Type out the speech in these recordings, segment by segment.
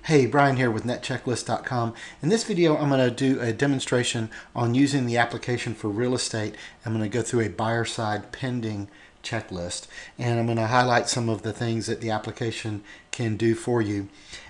Hey, Brian here with NetChecklist.com. In this video, I'm going to do a demonstration on using the application for real estate. I'm going to go through a buyer side pending checklist, and I'm going to highlight some of the things that the application can do for you.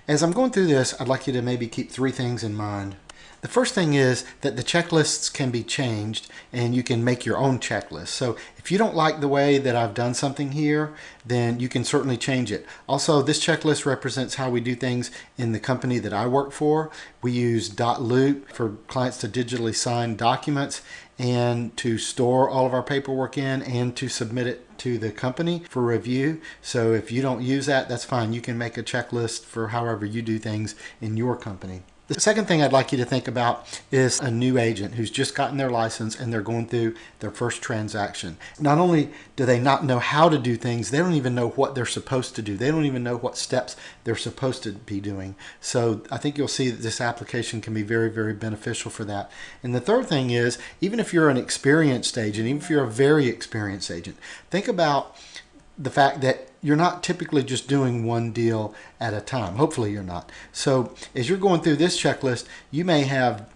As I'm going through this, I'd like you to maybe keep three things in mind. The first thing is that the checklists can be changed and you can make your own checklist. So if you don't like the way that I've done something here, then you can certainly change it. Also, this checklist represents how we do things in the company that I work for. We use .loop for clients to digitally sign documents and to store all of our paperwork in and to submit it to the company for review. So if you don't use that, that's fine. You can make a checklist for however you do things in your company. The second thing I'd like you to think about is a new agent who's just gotten their license and they're going through their first transaction. Not only do they not know how to do things, they don't even know what they're supposed to do. They don't even know what steps they're supposed to be doing. So I think you'll see that this application can be very, very beneficial for that. And the third thing is, even if you're an experienced agent, even if you're a very experienced agent, think about the fact that you're not typically just doing one deal at a time. Hopefully you're not. So as you're going through this checklist, you may have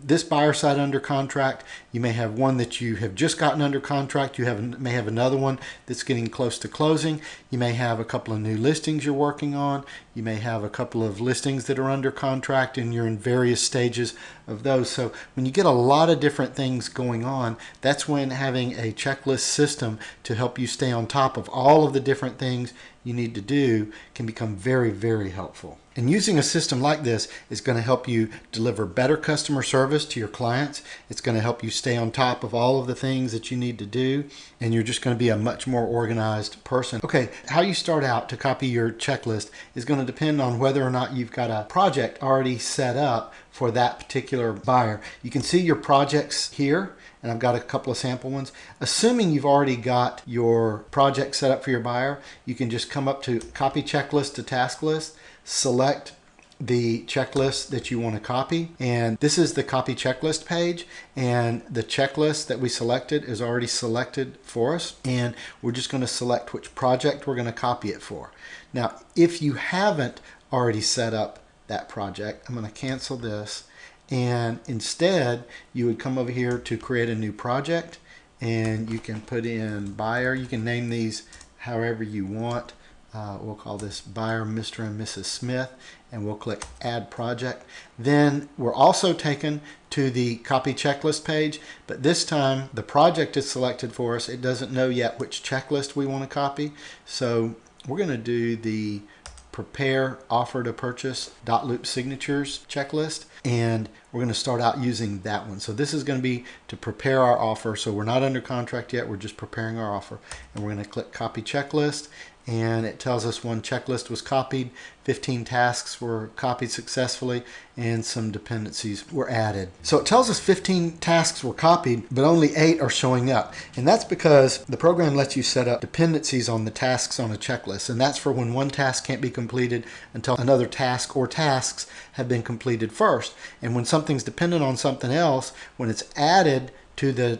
this buyer side under contract. You may have one that you have just gotten under contract. You may have another one that's getting close to closing. You may have a couple of new listings you're working on. You may have a couple of listings that are under contract and you're in various stages of those. So when you get a lot of different things going on, that's when having a checklist system to help you stay on top of all of the different things you need to do can become very, very helpful. And using a system like this is going to help you deliver better customer service to your clients. It's going to help you stay on top of all of the things that you need to do, and you're just going to be a much more organized person. Okay, how you start out to copy your checklist is going to depend on whether or not you've got a project already set up for that particular buyer. You can see your projects here, and I've got a couple of sample ones. Assuming you've already got your project set up for your buyer, you can just come up to Copy Checklist to Task List, select the checklist that you want to copy, and this is the Copy Checklist page, and the checklist that we selected is already selected for us, and we're just going to select which project we're going to copy it for. Now, if you haven't already set up that project, I'm going to cancel this, and instead you would come over here to create a new project, and you can put in buyer. You can name these however you want. We'll call this buyer Mr. and Mrs. Smith, and we'll click add project. Then we're also taken to the copy checklist page, but this time the project is selected for us. It doesn't know yet which checklist we want to copy, so we're going to do the prepare offer to purchase .loop signatures checklist, and we're going to start out using that one. So this is going to be to prepare our offer. So we're not under contract yet, we're just preparing our offer, and we're going to click copy checklist, and it tells us one checklist was copied, 15 tasks were copied successfully, and some dependencies were added. So it tells us 15 tasks were copied, but only 8 are showing up. And that's because the program lets you set up dependencies on the tasks on a checklist. And that's for when one task can't be completed until another task or tasks have been completed first. And when something's dependent on something else, when it's added to the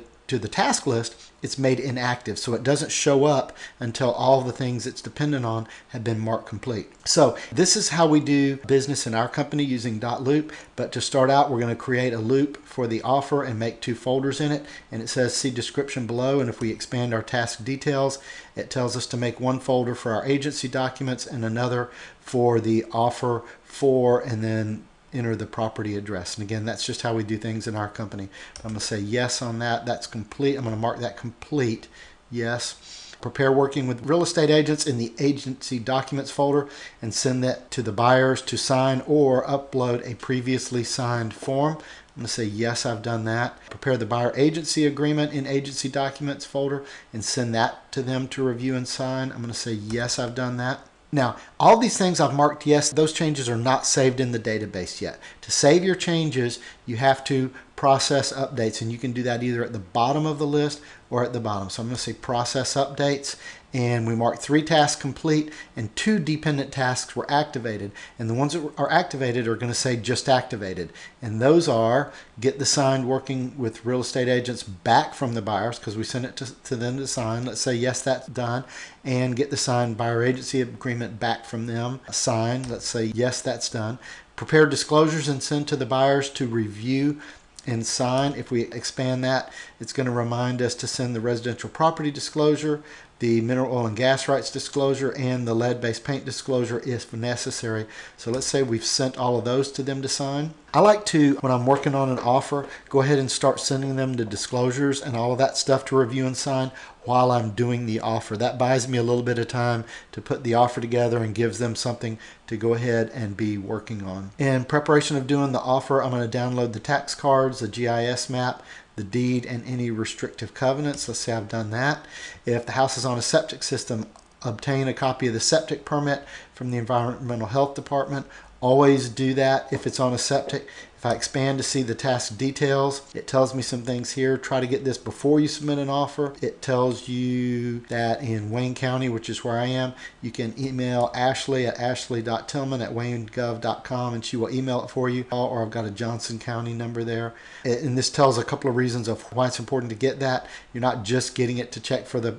task list, it's made inactive, so it doesn't show up until all the things it's dependent on have been marked complete. So this is how we do business in our company using .loop, but to start out we're going to create a loop for the offer and make 2 folders in it, and it says see description below, and if we expand our task details, it tells us to make one folder for our agency documents and another for the offer for, and then enter the property address. And again, that's just how we do things in our company. I'm going to say yes on that. That's complete. I'm going to mark that complete. Yes. Prepare working with real estate agents in the agency documents folder and send that to the buyers to sign or upload a previously signed form. I'm going to say yes, I've done that. Prepare the buyer agency agreement in agency documents folder and send that to them to review and sign. I'm going to say yes, I've done that. Now, all these things I've marked yes, those changes are not saved in the database yet. To save your changes, you have to process updates, and you can do that either at the bottom of the list or at the bottom. So I'm going to say process updates, and we marked 3 tasks complete, and 2 dependent tasks were activated. And the ones that are activated are going to say just activated. And those are get the signed working with real estate agents back from the buyers, because we sent it to them to sign. Let's say yes, that's done. And get the signed buyer agency agreement back from them. Sign. Let's say yes, that's done. Prepare disclosures and send to the buyers to review and sign. If we expand that, it's going to remind us to send the residential property disclosure, the mineral oil and gas rights disclosure, and the lead-based paint disclosure if necessary. So let's say we've sent all of those to them to sign. I like to, when I'm working on an offer, go ahead and start sending them the disclosures and all of that stuff to review and sign while I'm doing the offer. That buys me a little bit of time to put the offer together and gives them something to go ahead and be working on. In preparation of doing the offer, I'm going to download the tax cards, the GIS map, the deed, and any restrictive covenants. Let's say I've done that. If the house is on a septic system, obtain a copy of the septic permit from the Environmental Health Department. Always do that if it's on a septic. If I expand to see the task details, it tells me some things here. Try to get this before you submit an offer. It tells you that in Wayne County, which is where I am, you can email Ashley at ashley.tillman@waynegov.com and she will email it for you. Or I've got a Johnson County number there. And this tells a couple of reasons of why it's important to get that. You're not just getting it to check for the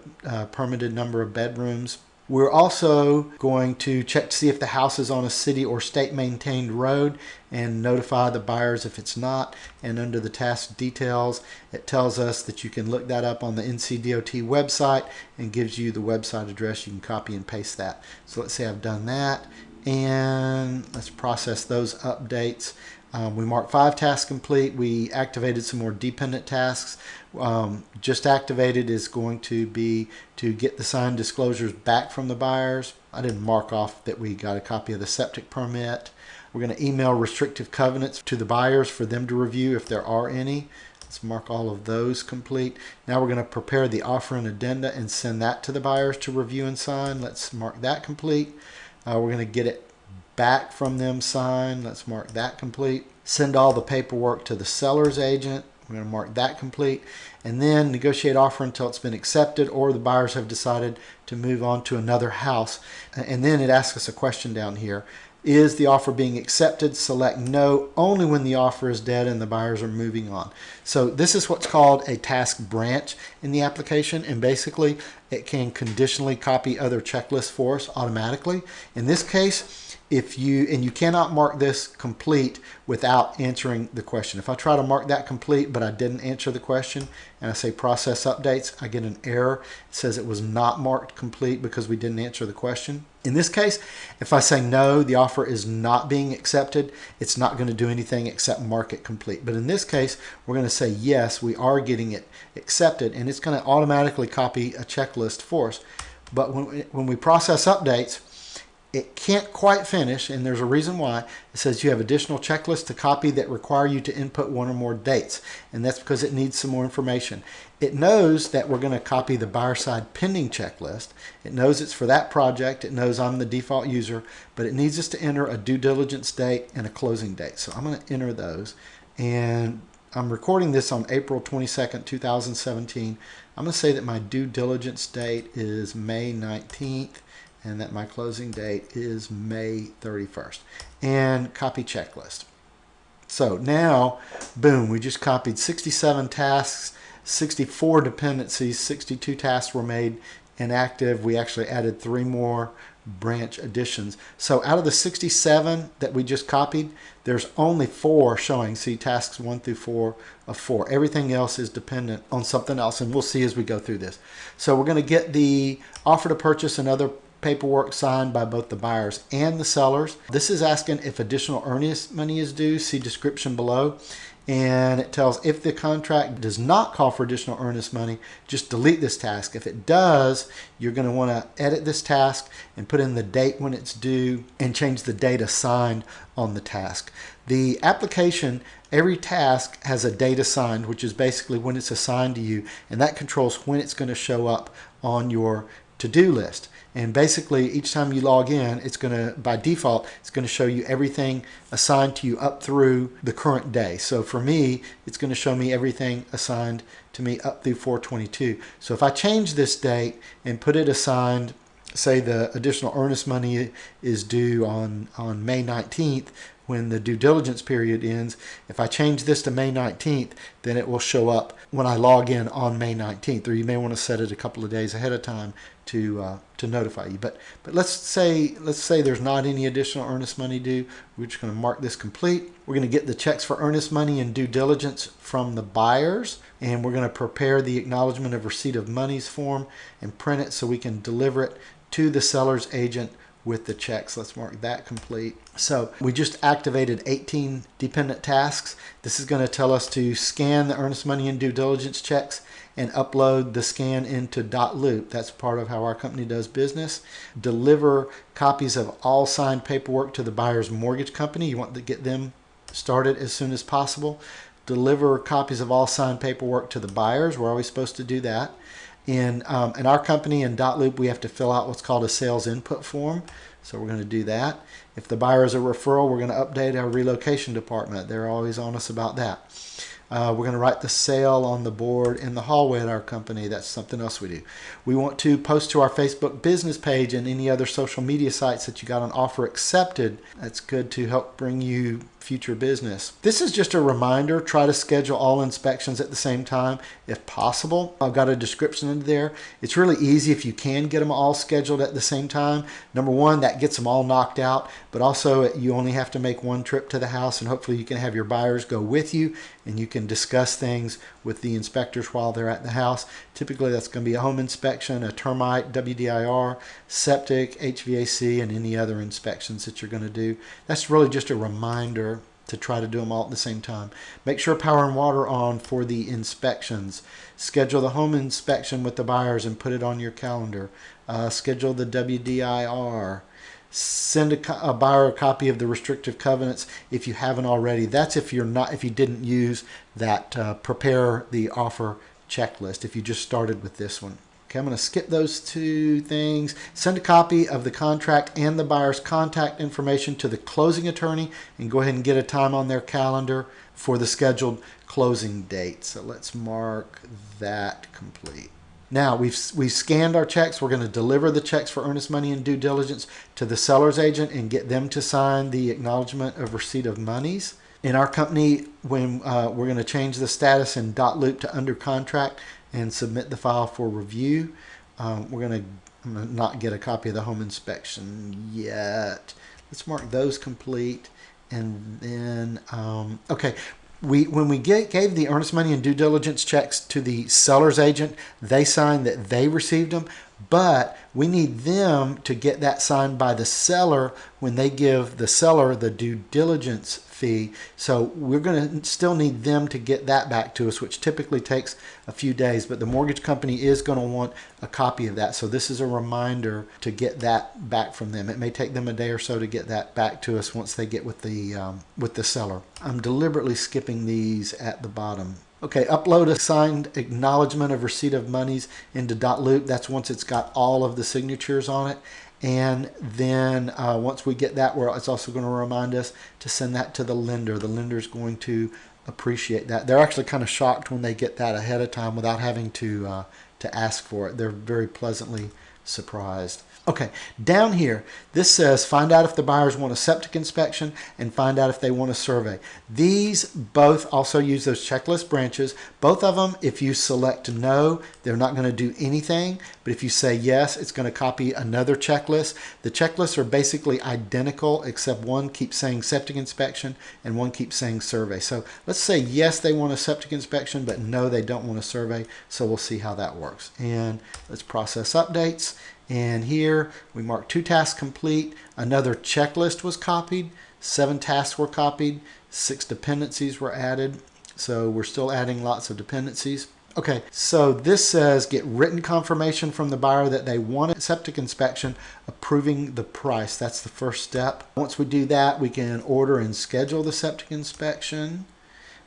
permitted number of bedrooms. We're also going to check to see if the house is on a city or state maintained road and notify the buyers if it's not. And under the task details, it tells us that you can look that up on the NCDOT website and gives you the website address. You can copy and paste that. So let's say I've done that, and let's process those updates. We marked 5 tasks complete. We activated some more dependent tasks. Just activated is going to be to get the signed disclosures back from the buyers. I didn't mark off that we got a copy of the septic permit. We're going to email restrictive covenants to the buyers for them to review if there are any. Let's mark all of those complete. Now we're going to prepare the offer and addenda and send that to the buyers to review and sign. Let's mark that complete. We're going to get it back from them signed. Let's mark that complete. Send all the paperwork to the seller's agent. We're going to mark that complete. And then negotiate offer until it's been accepted or the buyers have decided to move on to another house. And then it asks us a question down here. Is the offer being accepted? Select no only when the offer is dead and the buyers are moving on. So this is what's called a task branch in the application, and basically it can conditionally copy other checklists for us automatically. In this case, you cannot mark this complete without answering the question. If I try to mark that complete but I didn't answer the question and I say process updates, I get an error. It says it was not marked complete because we didn't answer the question. In this case, if I say no, the offer is not being accepted, it's not going to do anything except mark it complete. But in this case, we're going to say yes, we are getting it accepted, and it's going to automatically copy a checklist for us. But when we process updates, it can't quite finish, and there's a reason why. It says you have additional checklists to copy that require you to input 1 or more dates, and that's because it needs some more information. It knows that we're going to copy the buyer side pending checklist. It knows it's for that project. It knows I'm the default user, but it needs us to enter a due diligence date and a closing date. So I'm going to enter those, and I'm recording this on April 22nd, 2017. I'm going to say that my due diligence date is May 19th. And that my closing date is May 31st. And copy checklist. So now, boom, we just copied 67 tasks, 64 dependencies, 62 tasks were made inactive. We actually added 3 more branch additions. So out of the 67 that we just copied, there's only 4 showing. See, tasks 1 through 4 of 4. Everything else is dependent on something else, and we'll see as we go through this. So we're going to get the offer to purchase and other paperwork signed by both the buyers and the sellers. This is asking if additional earnest money is due. See description below. And it tells if the contract does not call for additional earnest money, just delete this task. If it does, you're going to want to edit this task and put in the date when it's due and change the date assigned on the task. The application, every task has a date assigned, which is basically when it's assigned to you, and that controls when it's going to show up on your to-do list. And basically each time you log in, it's going to, by default, it's going to show you everything assigned to you up through the current day. So for me, it's going to show me everything assigned to me up through 4/22. So if I change this date and put it assigned, say the additional earnest money is due on May 19th, when the due diligence period ends, if I change this to May 19th, then it will show up when I log in on May 19th, or you may want to set it a couple of days ahead of time to notify you. But let's say there's not any additional earnest money due. We're just going to mark this complete. We're going to get the checks for earnest money and due diligence from the buyers, and we're going to prepare the acknowledgement of receipt of monies form and print it so we can deliver it to the seller's agent with the checks. Let's mark that complete. So we just activated 18 dependent tasks. This is going to tell us to scan the earnest money and due diligence checks and upload the scan into .loop. That's part of how our company does business. Deliver copies of all signed paperwork to the buyer's mortgage company. You want to get them started as soon as possible. Deliver copies of all signed paperwork to the buyers. We're always supposed to do that. In our company, in .loop, we have to fill out what's called a sales input form. So we're going to do that. If the buyer is a referral, we're going to update our relocation department. They're always on us about that. We're going to write the sale on the board in the hallway at our company. That's something else we do. We want to post to our Facebook business page and any other social media sites that you got an offer accepted. That's good to help bring you future business. This is just a reminder. Try to schedule all inspections at the same time if possible. I've got a description in there. It's really easy if you can get them all scheduled at the same time. Number one, that gets them all knocked out, but also you only have to make one trip to the house, and hopefully you can have your buyers go with you and you can discuss things with the inspectors while they're at the house. Typically that's going to be a home inspection, a termite, WDIR, septic, HVAC, and any other inspections that you're going to do. That's really just a reminder to try to do them all at the same time. Make sure power and water on for the inspections. Schedule the home inspection with the buyers and put it on your calendar. Schedule the WDIR. Send a buyer a copy of the restrictive covenants if you haven't already. That's if you didn't use that prepare the offer checklist, if you just started with this one. Okay, I'm going to skip those two things. Send a copy of the contract and the buyer's contact information to the closing attorney and go ahead and get a time on their calendar for the scheduled closing date. So let's mark that complete. Now we've scanned our checks. We're going to deliver the checks for earnest money and due diligence to the seller's agent and get them to sign the acknowledgement of receipt of monies. In our company, when we're going to change the status in .loop to under contract and submit the file for review. I'm going to not get a copy of the home inspection yet. Let's mark those complete. And then, okay, when we gave the earnest money and due diligence checks to the seller's agent, they signed that they received them, but we need them to get that signed by the seller when they give the seller the due diligence fee. So we're going to still need them to get that back to us, which typically takes a few days, but the mortgage company is going to want a copy of that. So this is a reminder to get that back from them. It may take them a day or so to get that back to us once they get with the seller. I'm deliberately skipping these at the bottom. Okay, upload a signed acknowledgement of receipt of monies into .loop. That's once it's got all of the signatures on it. And then once we get that, it's also going to remind us to send that to the lender. The lender's going to appreciate that. They're actually kind of shocked when they get that ahead of time without having to ask for it. They're very pleasantly surprised. Okay, down here, this says find out if the buyers want a septic inspection and find out if they want a survey. These both also use those checklist branches. Both of them, if you select no, they're not going to do anything. But if you say yes, it's going to copy another checklist. The checklists are basically identical, except one keeps saying septic inspection and one keeps saying survey. So let's say yes, they want a septic inspection, but no, they don't want a survey. So we'll see how that works. And let's process updates. And here we mark 2 tasks complete. Another checklist was copied. 7 tasks were copied. 6 dependencies were added. So we're still adding lots of dependencies. Okay, so this says get written confirmation from the buyer that they want a septic inspection, approving the price. That's the first step. Once we do that, we can order and schedule the septic inspection.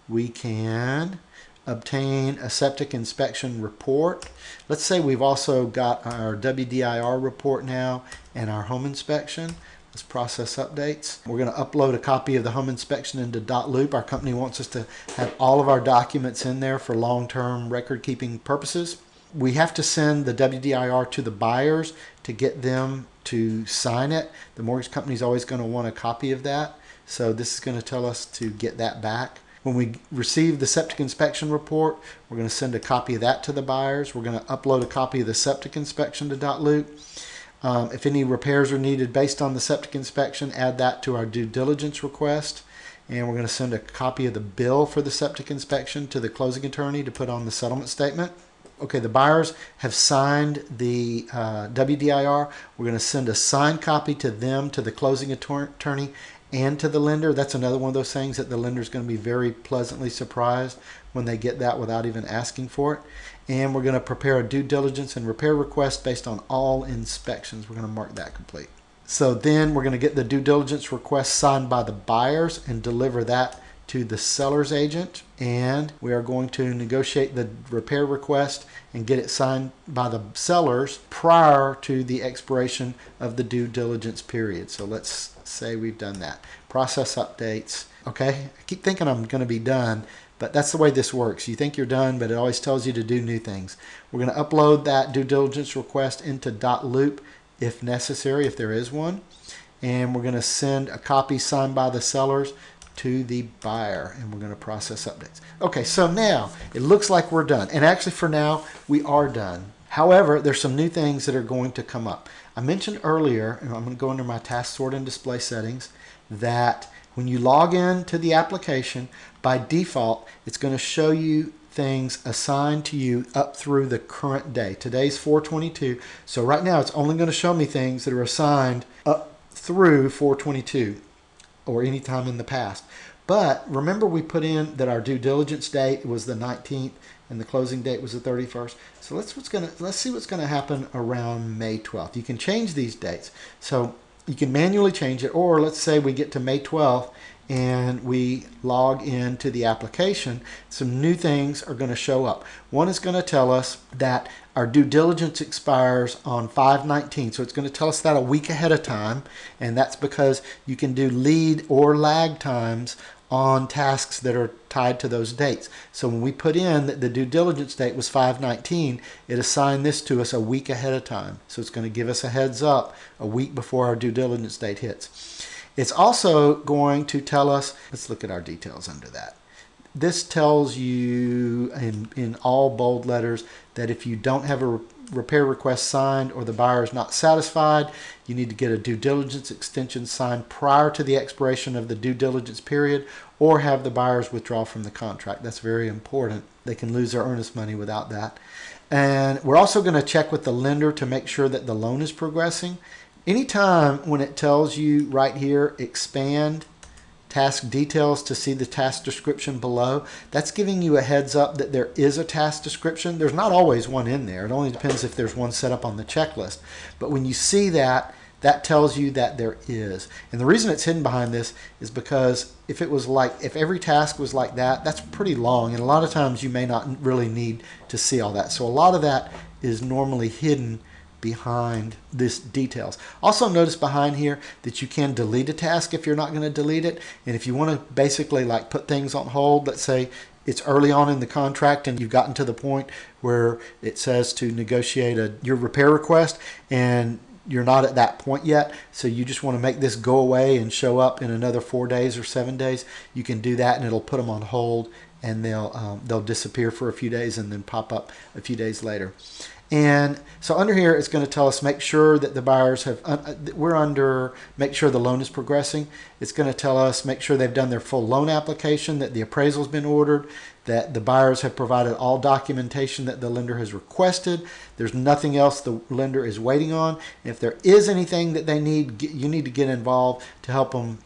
We can obtain a septic inspection report. Let's say we've also got our WDIR report now and our home inspection. Let's process updates. We're going to upload a copy of the home inspection into .loop. Our company wants us to have all of our documents in there for long-term record-keeping purposes. We have to send the WDIR to the buyers to get them to sign it. The mortgage company is always going to want a copy of that. So this is going to tell us to get that back. When we receive the septic inspection report, we're going to send a copy of that to the buyers. We're going to upload a copy of the septic inspection to .loop. If any repairs are needed based on the septic inspection, add that to our due diligence request. And we're going to send a copy of the bill for the septic inspection to the closing attorney to put on the settlement statement. Okay, the buyers have signed the WDIR. We're going to send a signed copy to them, to the closing attorney, and to the lender. That's another one of those things that the lender is going to be very pleasantly surprised when they get that without even asking for it. And we're going to prepare a due diligence and repair request based on all inspections. We're going to mark that complete. So then we're going to get the due diligence request signed by the buyers and deliver that to the seller's agent, and we are going to negotiate the repair request and get it signed by the sellers prior to the expiration of the due diligence period. So let's say we've done that. Process updates. Okay, I keep thinking I'm going to be done, but that's the way this works. You think you're done, but it always tells you to do new things. We're going to upload that due diligence request into .loop if necessary, if there is one, and we're going to send a copy signed by the sellers to the buyer, and we're going to process updates. Okay, so now it looks like we're done, and actually for now we are done. However, there's some new things that are going to come up. I mentioned earlier, and I'm going to go into my task sort and display settings, that when you log in to the application, by default it's going to show you things assigned to you up through the current day. Today's 4/22, so right now it's only going to show me things that are assigned up through 4/22 or any time in the past. But remember, we put in that our due diligence date was the 19th and the closing date was the 31st. So let's see what's going to happen around May 12th. You can change these dates. So you can manually change it, or let's say we get to May 12th and we log into the application, some new things are going to show up. One is going to tell us that our due diligence expires on 5/19, so it's going to tell us that a week ahead of time, and that's because you can do lead or lag times on tasks that are tied to those dates. So when we put in that the due diligence date was 5/19, it assigned this to us a week ahead of time. So it's going to give us a heads up a week before our due diligence date hits. It's also going to tell us, let's look at our details under that. This tells you in all bold letters that if you don't have a repair request signed or the buyer is not satisfied, you need to get a due diligence extension signed prior to the expiration of the due diligence period, or have the buyers withdraw from the contract. That's very important. They can lose their earnest money without that. And we're also going to check with the lender to make sure that the loan is progressing. Anytime when it tells you right here, expand task details to see the task description below, that's giving you a heads up that there is a task description. There's not always one in there. It only depends if there's one set up on the checklist. But when you see that, that tells you that there is. And the reason it's hidden behind this is because if every task was like that, that's pretty long. And a lot of times you may not really need to see all that. So a lot of that is normally hidden behind this details. Also notice behind here that you can delete a task if you're not going to delete it. And if you want to basically like put things on hold, let's say it's early on in the contract and you've gotten to the point where it says to negotiate your repair request and you're not at that point yet, so you just want to make this go away and show up in another 4 days or 7 days, you can do that and it'll put them on hold, and they'll disappear for a few days and then pop up a few days later. And so under here, it's going to tell us make sure that the buyers have, make sure the loan is progressing. It's going to tell us make sure they've done their full loan application, that the appraisal has been ordered, that the buyers have provided all documentation that the lender has requested. There's nothing else the lender is waiting on. And if there is anything that they need, you need to get involved to help them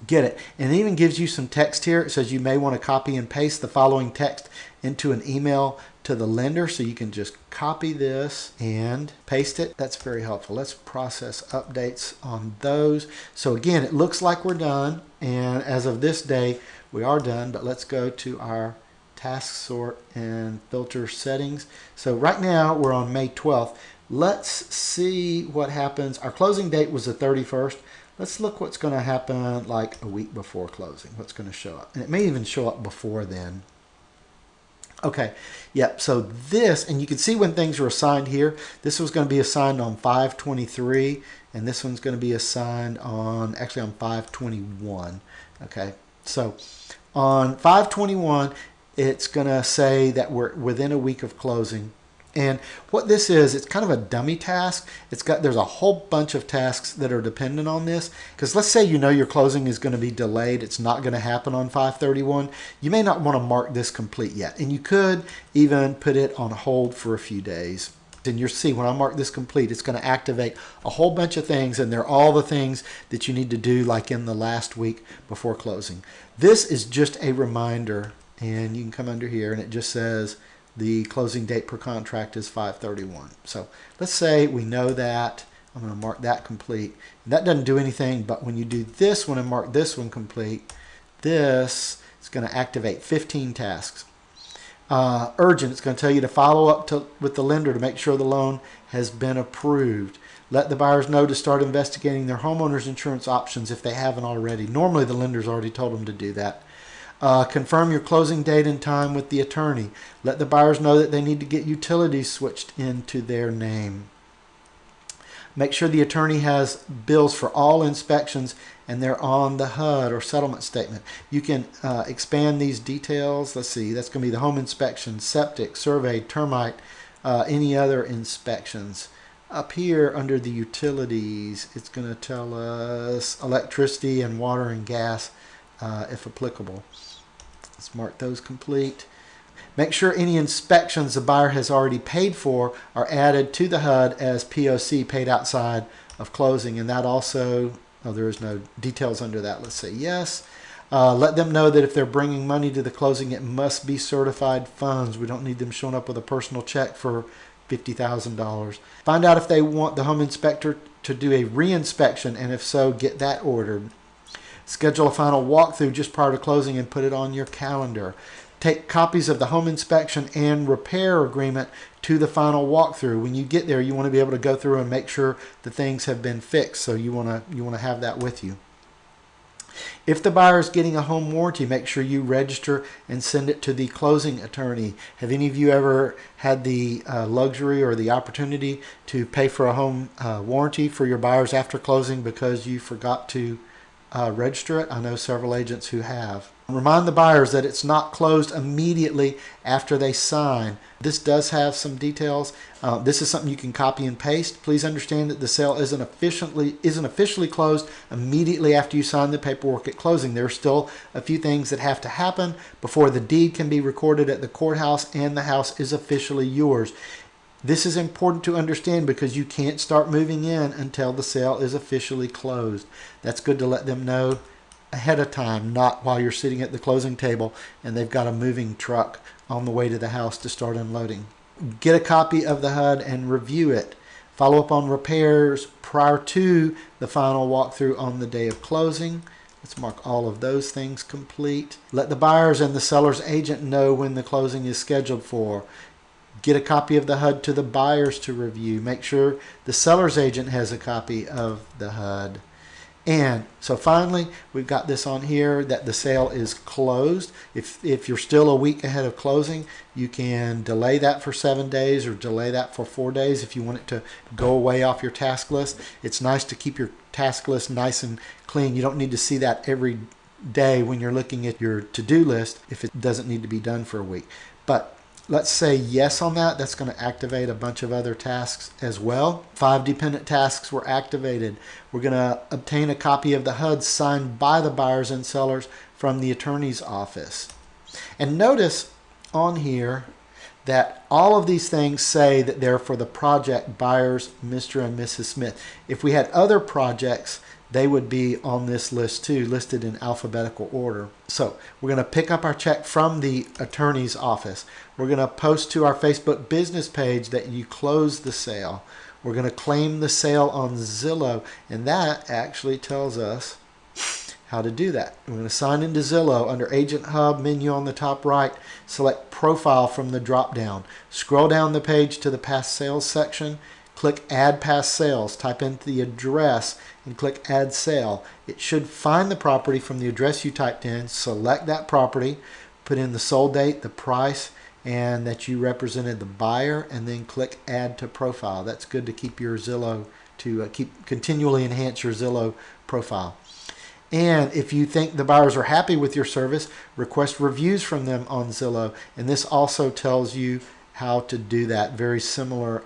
get it. And it even gives you some text here. It says you may want to copy and paste the following text into an email to the lender, so you can just copy this and paste it. That's very helpful. Let's process updates on those. So again, it looks like we're done, and as of this day we are done, but let's go to our task sort and filter settings. So right now we're on May 12th. Let's see what happens. Our closing date was the 31st. Let's look what's going to happen like a week before closing. What's going to show up. And it may even show up before then. Okay, yep, so this, and you can see when things are assigned here. This was going to be assigned on 5/23, and this one's going to be assigned on, actually on 5/21. Okay, so on 5/21, it's going to say that we're within a week of closing. And what this is, it's kind of a dummy task. There's a whole bunch of tasks that are dependent on this. Because let's say you know your closing is going to be delayed. It's not going to happen on 5/31. You may not want to mark this complete yet. And you could even put it on hold for a few days. And you'll see when I mark this complete, it's going to activate a whole bunch of things. And they're all the things that you need to do like in the last week before closing. This is just a reminder. And you can come under here and it just says, the closing date per contract is 5/31. So let's say we know that. I'm going to mark that complete. And that doesn't do anything, but when you do this one and mark this one complete, this is going to activate 15 tasks. Urgent, it's going to tell you to follow up with the lender to make sure the loan has been approved. Let the buyers know to start investigating their homeowner's insurance options if they haven't already. Normally the lender's already told them to do that. Confirm your closing date and time with the attorney. Let the buyers know that they need to get utilities switched into their name. Make sure the attorney has bills for all inspections and they're on the HUD or settlement statement. You can expand these details. Let's see, that's going to be the home inspection, septic, survey, termite, any other inspections. Up here under the utilities, it's going to tell us electricity and water and gas if applicable. Let's mark those complete. Make sure any inspections the buyer has already paid for are added to the HUD as POC, paid outside of closing. And that also, oh, there is no details under that. Let's say yes. Let them know that if they're bringing money to the closing, it must be certified funds. We don't need them showing up with a personal check for $50,000. Find out if they want the home inspector to do a re-inspection, and if so, get that ordered. Schedule a final walkthrough just prior to closing and put it on your calendar. Take copies of the home inspection and repair agreement to the final walkthrough. When you get there, you want to be able to go through and make sure the things have been fixed. So you want to have that with you. If the buyer is getting a home warranty, make sure you register and send it to the closing attorney. Have any of you ever had the luxury or the opportunity to pay for a home warranty for your buyers after closing because you forgot to register it? I know several agents who have. Remind the buyers that it's not closed immediately after they sign. This does have some details. This is something you can copy and paste. Please understand that the sale isn't officially closed immediately after you sign the paperwork at closing. There are still a few things that have to happen before the deed can be recorded at the courthouse and the house is officially yours. This is important to understand because you can't start moving in until the sale is officially closed. That's good to let them know ahead of time, not while you're sitting at the closing table and they've got a moving truck on the way to the house to start unloading. Get a copy of the HUD and review it. Follow up on repairs prior to the final walkthrough on the day of closing. Let's mark all of those things complete. Let the buyers and the seller's agent know when the closing is scheduled for. Get a copy of the HUD to the buyers to review. Make sure the seller's agent has a copy of the HUD. And so finally, we've got this on here that the sale is closed. If you're still a week ahead of closing, you can delay that for 7 days or delay that for 4 days if you want it to go away off your task list. It's nice to keep your task list nice and clean. You don't need to see that every day when you're looking at your to-do list if it doesn't need to be done for a week. But let's say yes on that. That's going to activate a bunch of other tasks as well. 5 dependent tasks were activated. We're going to obtain a copy of the HUD signed by the buyers and sellers from the attorney's office. And notice on here that all of these things say that they're for the project buyers, Mr. and Mrs. Smith. If we had other projects, they would be on this list too, listed in alphabetical order. So we're going to pick up our check from the attorney's office. We're going to post to our Facebook business page that you closed the sale. We're going to claim the sale on Zillow, and that actually tells us how to do that. We're going to sign into Zillow under Agent Hub menu on the top right. Select Profile from the drop down. Scroll down the page to the Past Sales section. click Add Past Sales, type in the address and click Add Sale. It should find the property from the address you typed in, select that property, put in the sold date, the price, and that you represented the buyer, and then click Add to Profile. That's good to keep your Zillow, to continually enhance your Zillow profile. And if you think the buyers are happy with your service, request reviews from them on Zillow. And this also tells you how to do that. Very similar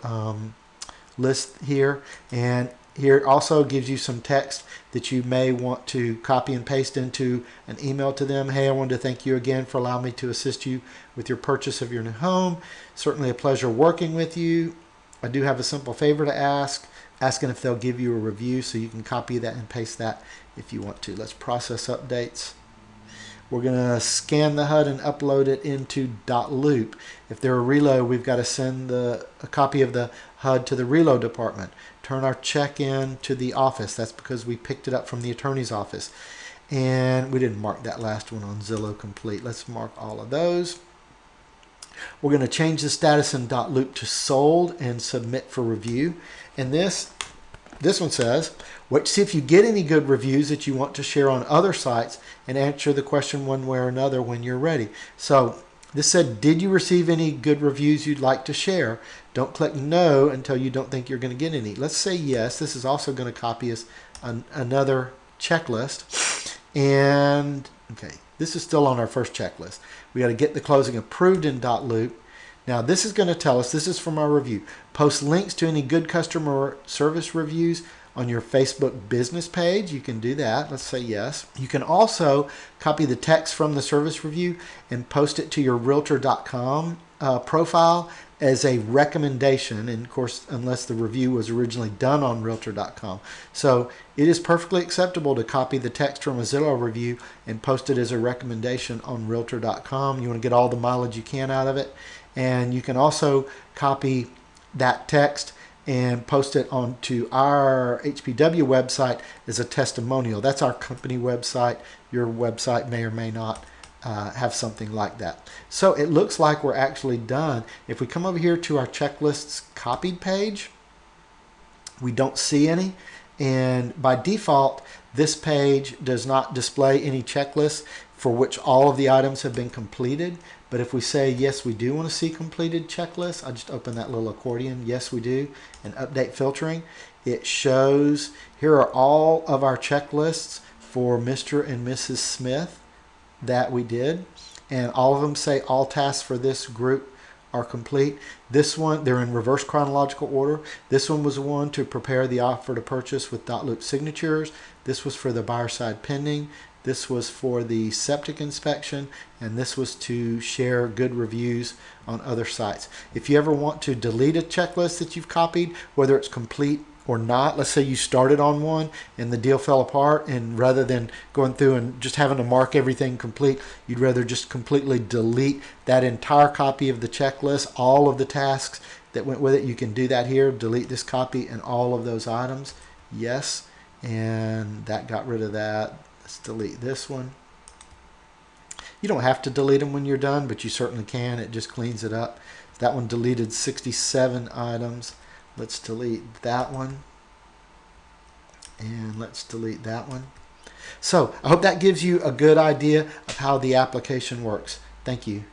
list here. And here it also gives you some text that you may want to copy and paste into an email to them. Hey, I wanted to thank you again for allowing me to assist you with your purchase of your new home. Certainly a pleasure working with you. I do have a simple favor to ask, asking if they'll give you a review, so you can copy that and paste that if you want to. Let's process updates. We're going to scan the HUD and upload it into .loop. If they're a reload, we've got to send a copy of the HUD to the reload department. Turn our check in to the office. That's because we picked it up from the attorney's office. And we didn't mark that last one on Zillow complete. Let's mark all of those. We're going to change the status in .loop to sold and submit for review. And this one says, see if you get any good reviews that you want to share on other sites, and answer the question one way or another when you're ready. So this said, did you receive any good reviews you'd like to share? Don't click no until you don't think you're going to get any. Let's say yes. This is also going to copy us another checklist. And okay, this is still on our first checklist. We got to get the closing approved in .loop. Now this is going to tell us, this is from our review, post links to any good customer service reviews on your Facebook business page. You can do that. Let's say yes. You can also copy the text from the service review and post it to your Realtor.com profile as a recommendation. And of course, unless the review was originally done on Realtor.com. So it is perfectly acceptable to copy the text from a Zillow review and post it as a recommendation on Realtor.com. You want to get all the mileage you can out of it. And you can also copy that text and post it onto our HPW website as a testimonial. That's our company website. Your website may or may not have something like that. So it looks like we're actually done. If we come over here to our checklists copied page, we don't see any. And by default, this page does not display any checklists for which all of the items have been completed. But if we say, yes, we do want to see completed checklists, I just open that little accordion, yes, we do, and update filtering. It shows, here are all of our checklists for Mr. and Mrs. Smith that we did. And all of them say all tasks for this group are complete. This one, they're in reverse chronological order. This one was the one to prepare the offer to purchase with .loop signatures. This was for the buyer side pending. This was for the septic inspection, and this was to share good reviews on other sites. If you ever want to delete a checklist that you've copied, whether it's complete or not, let's say you started on one and the deal fell apart, and rather than going through and just having to mark everything complete, you'd rather just completely delete that entire copy of the checklist, all of the tasks that went with it. You can do that here, delete this copy and all of those items. Yes, and that got rid of that. Let's delete this one. You don't have to delete them when you're done, but you certainly can. It just cleans it up. That one deleted 67 items. Let's delete that one. And let's delete that one. So I hope that gives you a good idea of how the application works. Thank you.